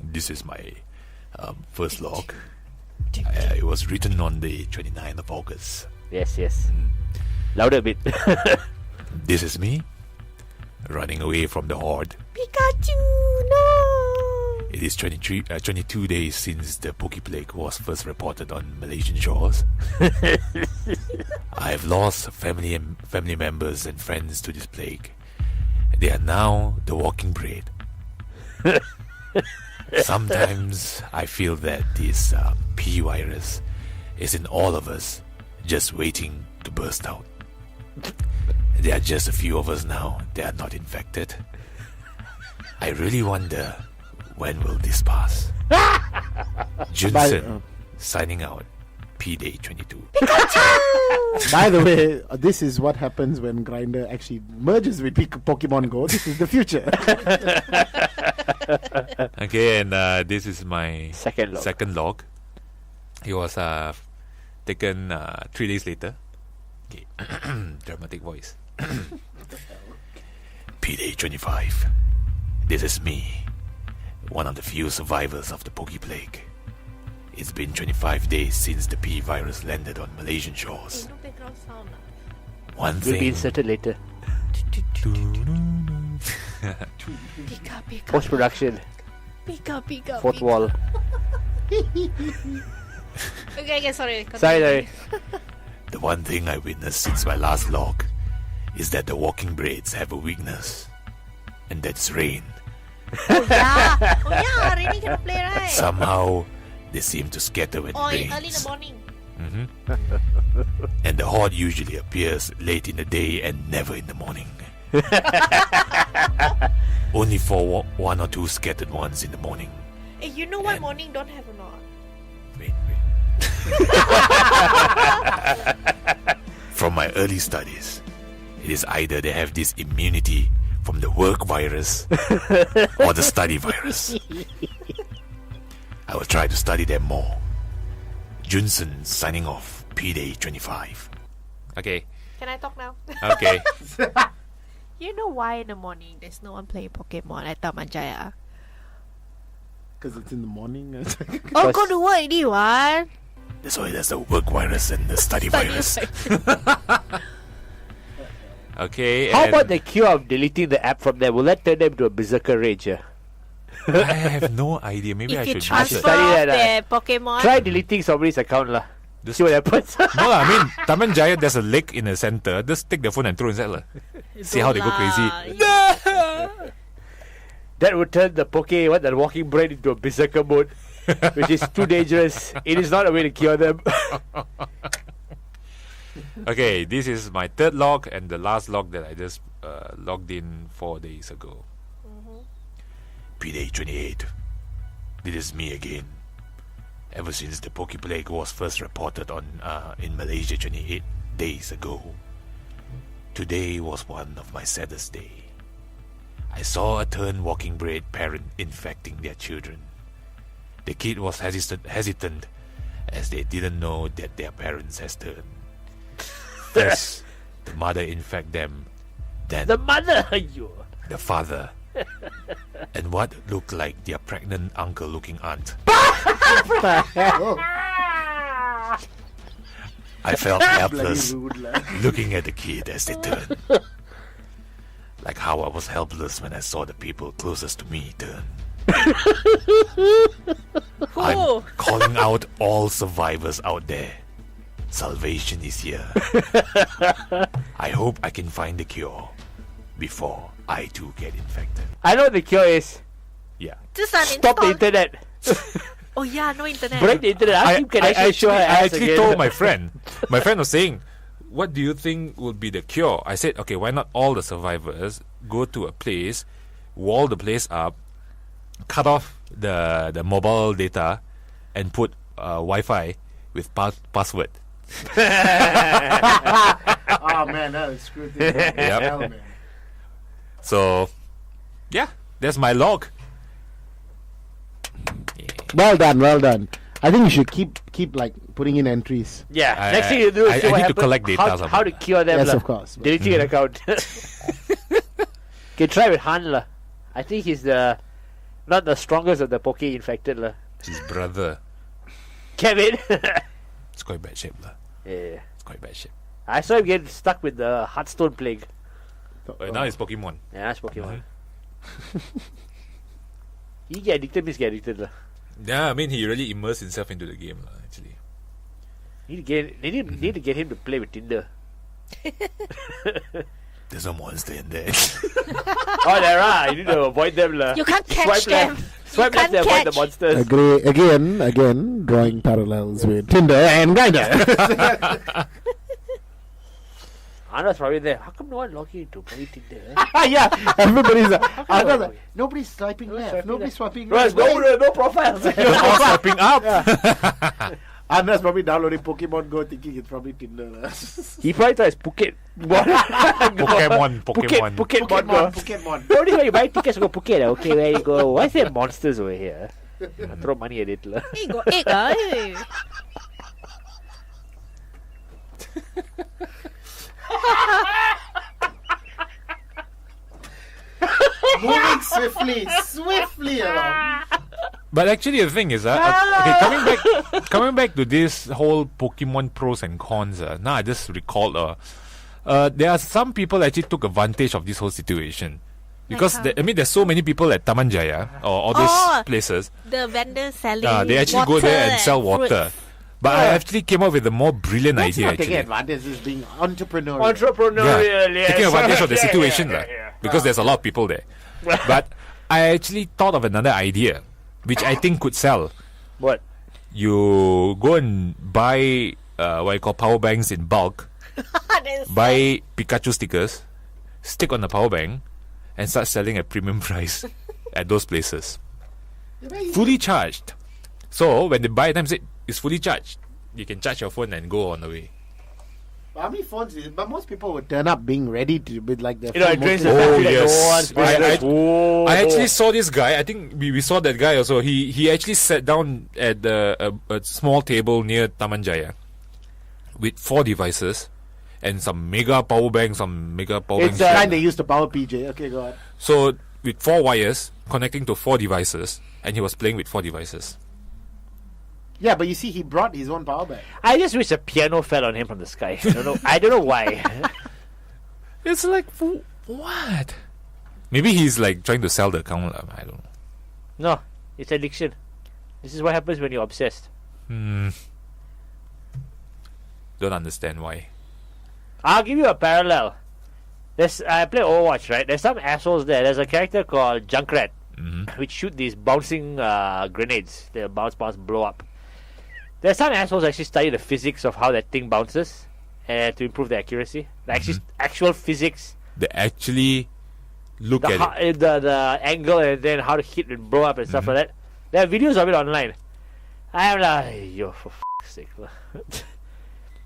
This is my first log. It was written on the 29th of August. Yes, yes. Louder a bit. This is me, running away from the horde. Pikachu, no! It is 22 days since the Poke Plague was first reported on Malaysian shores. I have lost family members and friends to this plague. They are now the walking bread. Sometimes I feel that this P virus is in all of us, just waiting to burst out. There are just a few of us now that are not infected. I really wonder, when will this pass? Jun Sern, signing out. P-Day 22. By the way, this is what happens when Grindr actually merges with Pokemon Go. This is the future. Okay, and this is my Second log. It was taken 3 days later. Okay. Dramatic voice. P-Day 25. This is me, one of the few survivors of the Poke Plague. It's been 25 days since the P virus landed on Malaysian shores. One Will be thing. inserted later. Pika, pika. Post-production. Pika, pika. Fourth pika. wall. Okay, sorry. Sorry. The one thing I witnessed since my last log is that the walking braids have a weakness, and that's rain. Oh yeah, Rainy cannot play, right? Somehow, they seem to scatter when Or it early in the rains. morning. And the horde usually appears late in the day and never in the morning. Only for one or two scattered ones in the morning. Hey, you know what And- morning don't have or not? Wait. From my early studies, it is either they have this immunity from the work virus or the study virus. I will try to study them more. Jun Sern signing off. P-Day 25. Okay. Can I talk now? Okay. You know why in the morning there's no one playing Pokemon at Taman Jaya? Because it's in the morning. Oh, go to work already, what? That's why there's the work virus and the study virus. Okay. How and about the cure of deleting the app from there? Will that turn them to a berserker rage? I have no idea. Maybe I If you should transfer use study off that, their Pokemon, Try deleting somebody's account lah. Just- See what happens. No lah, I mean, Taman Jaya, there's a lake in the center. Just take the phone and throw inside lah. See how they go crazy. That would turn the the walking brain into a berserker mode, which is too dangerous. It is not a way to cure them. Okay, this is my third log and the last log that I just logged in 4 days ago. P-Day 28. This is me again. Ever since the Poke Plague was first reported on in Malaysia 28 days ago, today was one of my saddest days. I saw a turned walking braid parent infecting their children. The kid was hesitant as they didn't know that their parents has turned. First, the mother infect them, then The mother, you. the father, and what looked like their pregnant uncle-looking aunt. I felt helpless looking at the kid as they turned. Like how I was helpless when I saw the people closest to me turn. I'm calling out all survivors out there. Salvation is here. I hope I can find the cure before I too get infected. I know what the cure is. Yeah. just Stop the uninstall. internet. Oh yeah, no internet. Break the internet. Ask him can actually show her I ass actually again. told my friend. My friend was saying, "What do you think would be the cure?" I said, "Okay, why not all the survivors go to a place, wall the place up, cut off the mobile data, and put Wi-Fi with password." Oh man, that was screwed things up. Yep. Hell, man. So, yeah, that's my log. Well done, well done. I think you should keep like putting in entries. Yeah. I- Next thing you do is I see what need to happens. collect data How somehow. to cure them Yes, lah. of course. Deleting an account. Can try with Han lah. I think he's not the strongest of the Poke infected lah. His brother. Kevin. It's quite bad shape, lah. Yeah. It's quite bad shape. I saw him get stuck with the Hearthstone plague. Now it's Pokemon. Yeah, that's Pokemon. He get addicted, means get addicted lah. Yeah, I mean, he really immersed himself into the game, lah, actually. Need to get him to play with Tinder. There's a monster in there. Oh, there are. You need to avoid them lah. You can't catch them. Swipe left can't to avoid the catch. monsters. Agree again, drawing parallels with Tinder and Grindr. Anna's probably there. How come no one logging into play Tinder? Yeah, everybody's come nobody's swiping left. swiping Nobody's swiping Right, left. no profiles. All swiping up. Anna's probably downloading Pokemon Go thinking it's probably Tinder. He probably thought it's Phuket. Pokemon. Phuket. Pokemon. Only when you buy tickets to go Phuket. Okay, where you go? Why is there monsters over here? I throw money at it lah. Hey, got egg, eh? Moving swiftly along. But actually, the thing is, coming back to this whole Pokemon pros and cons. Now I just recalled, there are some people actually took advantage of this whole situation. Because there's so many people at Taman Jaya or all these places. The vendors selling They actually go there and sell water. fruits. But I actually came up with a more brilliant That's idea. not taking Actually, advantage. Is being entrepreneurial. Entrepreneurial, yes. taking advantage of the Yeah, situation, yeah. because there's a lot of people there. But I actually thought of another idea, which I think could sell. What? You go and buy what you call power banks in bulk. Buy Pikachu stickers, stick on the power bank, and start selling at premium price at those places. Fully charged. So when they buy them, say it's fully charged. You can charge your phone and go on the way. How many phones is it? But most people would turn up being ready to with like their You know, phone it drains mostly- the Oh, battery yes. like no one. I actually saw this guy. I think we saw that guy also. He actually sat down at a small table near Taman Jaya with 4 devices and some mega power banks. It's the kind they use to power PJ. Okay, go on. So with 4 wires connecting to 4 devices, and he was playing with 4 devices. Yeah, but you see, he brought his own power bank. I just wish a piano fell on him from the sky. I don't know why. It's like what? Maybe he's like trying to sell the account. I don't know. No, it's addiction. This is what happens when you're obsessed. Don't understand why. I'll give you a parallel. I play Overwatch, right? There's some assholes there. There's a character called Junkrat, which shoot these bouncing grenades. They bounce, blow up. There's some assholes actually study the physics of how that thing bounces to improve the accuracy. Actual physics. They actually look at it. The angle and then how to hit and blow up and stuff like that. There are videos of it online. I'm like, yo, for f***'s sake.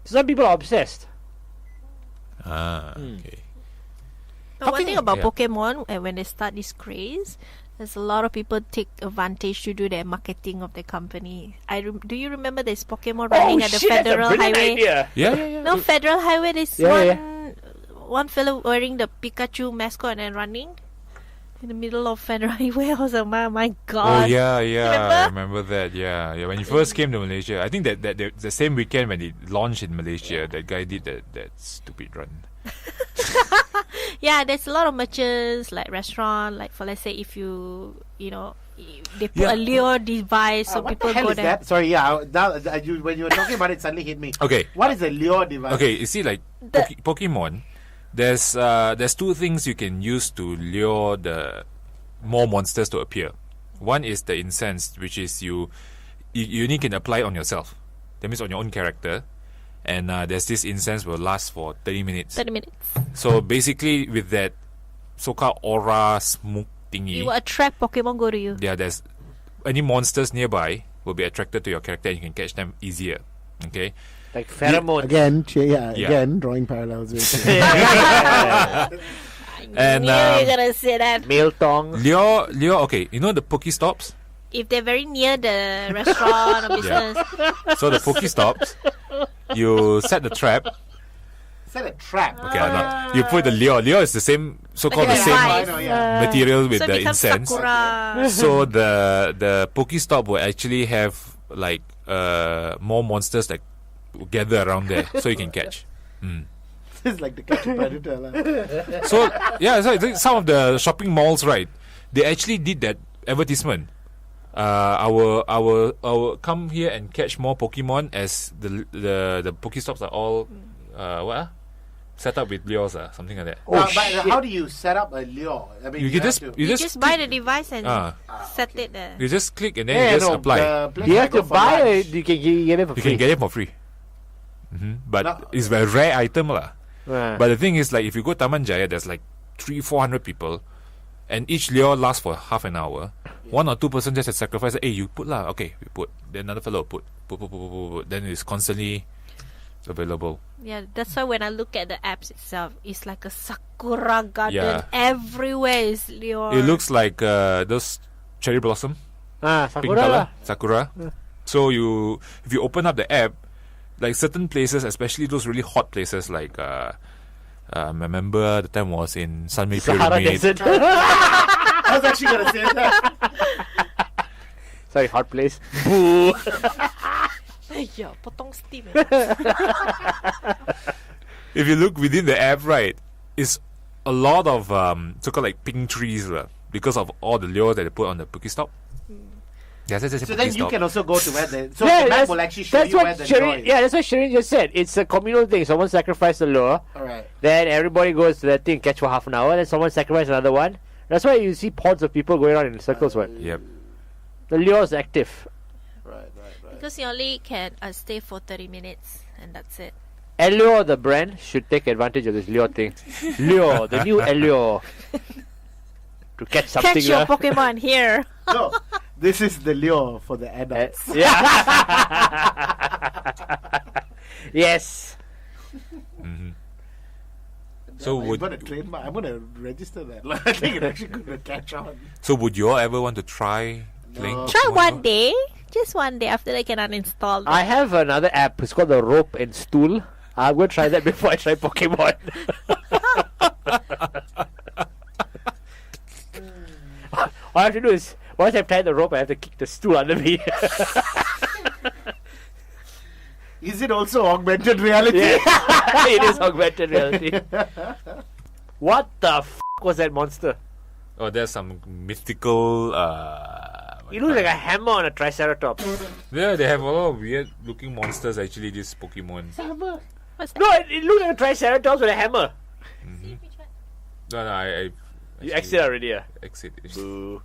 Some people are obsessed. Okay. But one thing about Yeah. Pokemon, when they start this craze, there's a lot of people take advantage to do their marketing of the company. Do you remember there's Pokemon running at the Federal that's a brilliant Highway? idea. Yeah. No, Federal Highway. There's Yeah, one fellow wearing the Pikachu mascot and running in the middle of Federal Highway. I was like, my Oh God. yeah. I Remember? remember that. Yeah. When you first came to Malaysia, I think that the same weekend when it launched in Malaysia, that guy did that stupid run. Yeah, there's a lot of merchants, like restaurant, like for let's say if they put a lure device so What people the hell go is there. that? Sorry, when you were talking about it, suddenly hit me. Okay. What is a lure device? Okay. You see, like Pokemon, there's 2 things you can use to lure the more monsters to appear. One is the incense, which is you only can apply on yourself. That means on your own character. And there's this incense will last for 30 minutes. 30 minutes. So basically, with that so-called aura smoke thingy, It will attract Pokemon go to you. yeah, there's any monsters nearby will be attracted to your character, and you can catch them easier. Okay. Like pheromones. Again, drawing parallels with And Knew you're gonna say that. Male tongue. Lure. Okay, you know the Pokestops. If they're very near the restaurant or business, So the Pokestops, you set the trap. Set a trap. Okay, you put the lure. Lure is the same, so-called the Like a same device. I know, yeah. material with so it the becomes incense. Sakura. So the Pokestop will actually have like more monsters that gather around there so you can catch. It's like the catch a predator. lah. So yeah, so I think some of the shopping malls, right? They actually did that advertisement. Our come here and catch more Pokemon as the Pokestops are all set up with lures, something like that. But how do you set up a lure? I mean, You can just You just buy the device and set it there. you just click and then you just apply. You have to buy it. You can get it for You free. can get it for free. But No. it's a rare item lah. Ah. But the thing is, like, if you go Taman Jaya, there's like 300-400 people, and each lure lasts for half an hour. One or two person just sacrifice. Hey, you put lah. Okay, we put. Then another fellow will put. Then it's constantly available. Yeah, that's why when I look at the apps itself, it's like a sakura garden. Yeah. Everywhere is lure. It looks like those cherry blossom, pink Sakura color, lah. sakura. So if you open up the app, like certain places, especially those really hot places, like I remember the time was in Sunway Sahara Pyramid. Desert. I was actually gonna say that. Sorry, hot place. Boo. Yeah, potong steam. If you look within the app, right, it's a lot of so-called like pink trees because of all the lures that they put on the Pokestop. Yes, So then you can also go to where the the map that's- will actually show that's you what where the lure Shereen, is. yeah, that's what Shereen just said. It's a communal thing. Someone sacrificed the lure, All right. then everybody goes to that thing, catch for half an hour, then someone sacrifices another one. That's why you see pods of people going around in circles. What? Yep. The lure is active. Right. Because you only can stay for 30 minutes and that's it. Allure, the brand, should take advantage of this lure thing. Lure, the new allure. To catch something. Catch your lah. Pokemon here. No, this is the lure for the adults. Yeah. Yes. So I'm would gonna trademark. I'm gonna register that. I think it actually could catch on. would you all ever want to try playing? No. Try Pokemon one Go? day. Just one day after they can uninstall it. I have another app. It's called the Rope and Stool. I'm going to try that before I try Pokemon. All I have to do is, once I've tied the rope, I have to kick the stool under me. Is it also augmented reality? Yeah. It is augmented reality. What the was that monster? Oh, there's some mythical. It looks like a hammer on a Triceratops. Yeah, they have a lot of weird looking monsters. Actually, these Pokemon. No, it looks like a Triceratops with a hammer. No, I You exit already, yeah? exit. Boo.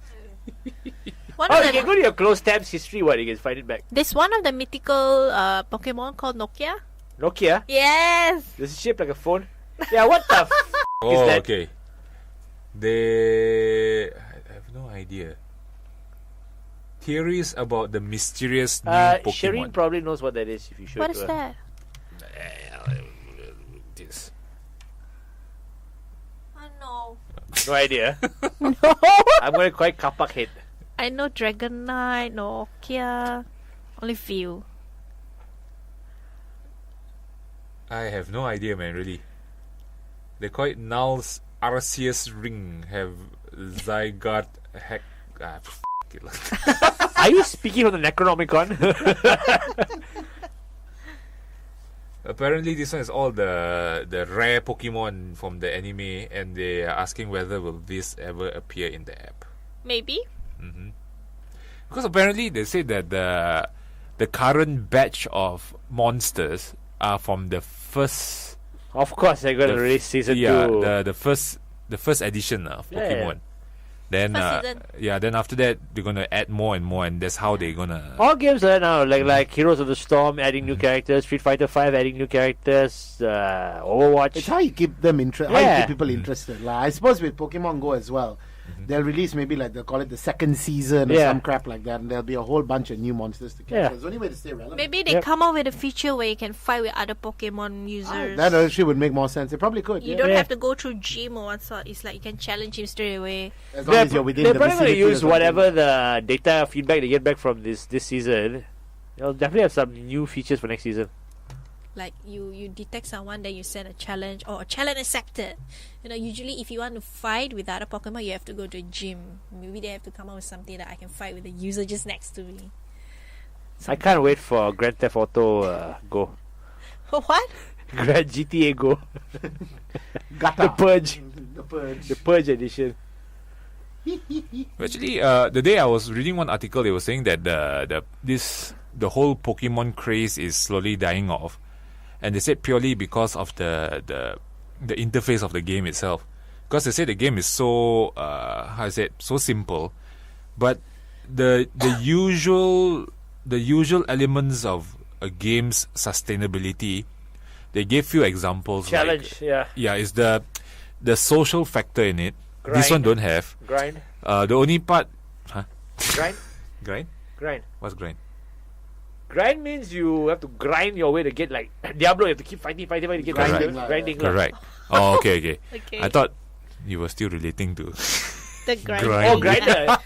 One Oh, of you can the, go to your closed tabs history. What, you can find it back. there's one of the mythical Pokemon called Nokia. Nokia. Yes. This is shaped like a phone. Yeah, what the Oh, that? okay. I have no idea. Theories about the mysterious new Pokemon. Shereen probably knows what that is if you show What it is to her. that? This. Oh no. No idea. No. I'm going to quite kapak head. I know Dragonite, Nokia. Only few. I have no idea, man. Really. They call it Null's Arceus Ring. Have Zygarde Heck. F it lah. Are you speaking of the Necronomicon? Apparently, this one is all the rare Pokemon from the anime, and they are asking whether will this ever appear in the app. Maybe. Because apparently they say that the current batch of monsters are from the first. Of course, they're going to the release season 2. the first edition of Yeah, Pokemon. Then First season. then after that they're gonna add more and more, and that's how they're gonna. All games are now, like Heroes of the Storm adding new characters, Street Fighter 5 adding new characters, Overwatch. It's how you keep them how you Yeah. keep people interested. Like, I suppose with Pokemon Go as well, they'll release maybe like they'll call it the second season or Yeah. some crap like that, and there'll be a whole bunch of new monsters to catch. Yeah. It's the only way to stay relevant. Maybe they Yep. come up with a feature where you can fight with other Pokemon users. That actually would make more sense. It probably could. You Yeah. don't Yeah. have to go through gym or what sort. It's like you can challenge him straight away. As long as you're within they're the probably going to vicinity or use something. whatever the data feedback they get back from this season. They'll definitely have some new features for next season. Like you detect someone, then you send a challenge or a challenge accepted. Usually if you want to fight with other Pokemon, you have to go to a gym. Maybe they have to come up with something that I can fight with the user just next to me. I can't wait for Grand Theft Auto Go. What? GTA Go. Gata. The Purge. The Purge. The Purge edition. Actually, the day I was reading one article, they were saying that the whole Pokemon craze is slowly dying off, and they said purely because of the interface of the game itself. Because they say the game is so so simple, but the usual elements of a game's sustainability, they gave few examples. Challenge, Yeah, is the social factor in it. This one don't have. Grind. The only part, Grind. grind. Grind. What's grind? Grind means you have to grind your way to get like Diablo. You have to keep fighting to get Grinding grinding. lah. Correct. Oh, okay. Okay. I thought you were still relating to The grind. grind. Oh, grinder.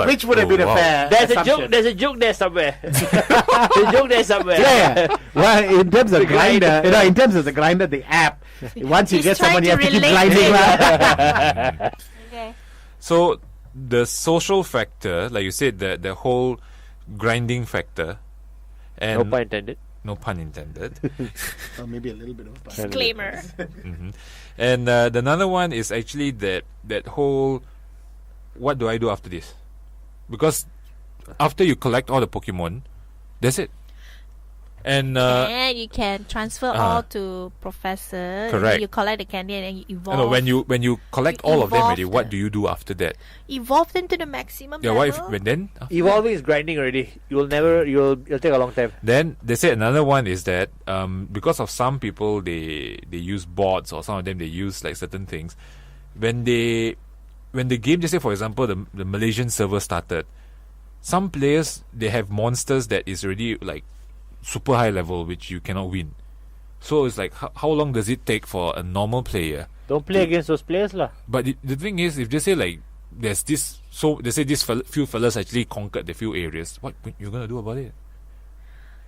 Which would have been a wow. fair There's a assumption. joke. There's a joke there somewhere. There's a joke there somewhere. Yeah. Well, in terms of The grinder, grinder. in terms of the grinder, the app, once you He's get someone, you trying have to to keep relate grinding. it. lah. Okay. So the social factor, like you said, the whole grinding factor, and No pun intended. no pun intended. Or maybe a little bit of fun. Disclaimer. Mhm. And the another one is actually that whole, what do I do after this? Because after you collect all the Pokemon, that's it. And And you can transfer all to Professor. and then Correct. You collect the candy and then you evolve. no, when you collect You all of them evolve already, what the- do you do after that? Evolve them to the maximum Yeah, level. what if when then? Evolving is grinding already. You'll take a long time. Then they say another one is that because of some people they use bots, or some of them they use like certain things. When the game, just say for example the Malaysian server started, some players they have monsters that is already like super high level which you cannot win. So it's like how long does it take for a normal player? Don't play against those players lah. But the thing is, if they say like there's this, so they say this few fellas actually conquered the few areas, what you gonna do about it?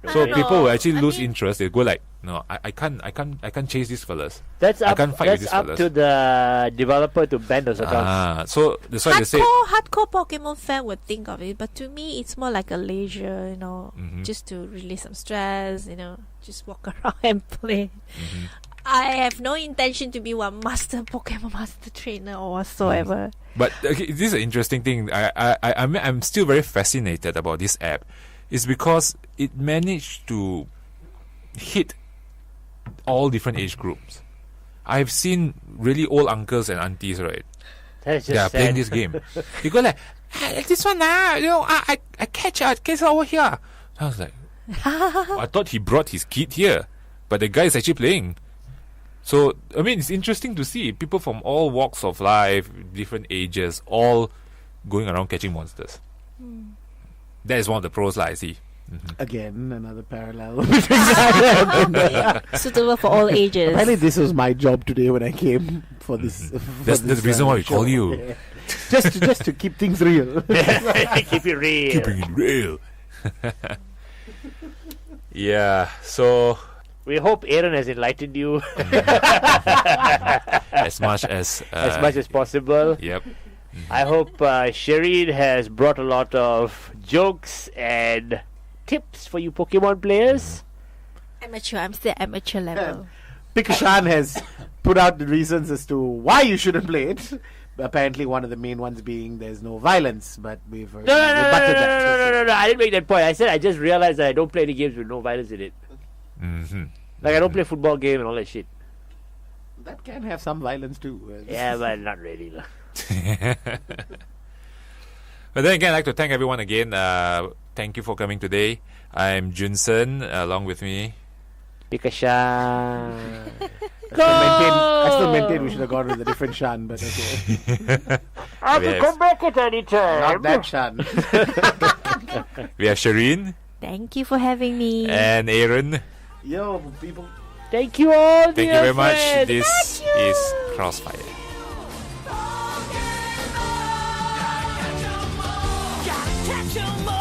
I So don't people know. will actually I lose mean- interest. They go like, no, I can't chase these fellas. That's I up. can't fight with That's these up fellas. to the developer to ban those accounts. So that's why they say. Hardcore Pokemon fan would think of it, but to me, it's more like a leisure, Mhm. just to release some stress, just walk around and play. Mhm. I have no intention to be one Pokemon master trainer or whatsoever. But okay, this is an interesting thing. I'm still very fascinated about this app. It's because it managed to hit all different age groups. I've seen really old uncles and aunties, right? That's just They are playing sad. this game. You go like, hey, this one I catch over here. I was like, I thought he brought his kid here, but the guy is actually playing. So I mean, it's interesting to see people from all walks of life, different ages, all going around catching monsters. That is one of the pros, I see. Again, another parallel. Suitable for all ages. Apparently, this was my job today when I came for this. for That's the this, reason why we show. call you. Yeah. Just to keep things real. Keep it real. Keeping it real. Yeah. So We hope Aaron has enlightened you as much as possible. Yep. I hope Shereen has brought a lot of jokes and tips for you Pokemon players. Amateur. I'm still amateur level. Pikashan has put out the reasons as to why you shouldn't play it. Apparently, one of the main ones being there's no violence, but we've already No, rebutted that. I didn't make that point. I said I just realized that I don't play any games with no violence in it. Mm-hmm. Like I don't play football game and all that shit. That can have some violence too. Yeah, but not really. lah. But then again, I'd like to thank everyone again. Thank you for coming today. I'm Jun Sern, along with me. Pikashan. I still maintain we should have gone with a different Shan, but okay. I We can have- come back at any time. Not that Shan. We have Shereen Thank you for having me. and Aaron. Yo, people. Thank you all. Thank you dear very much. friends. This is Krossfire. Gotta catch 'em all.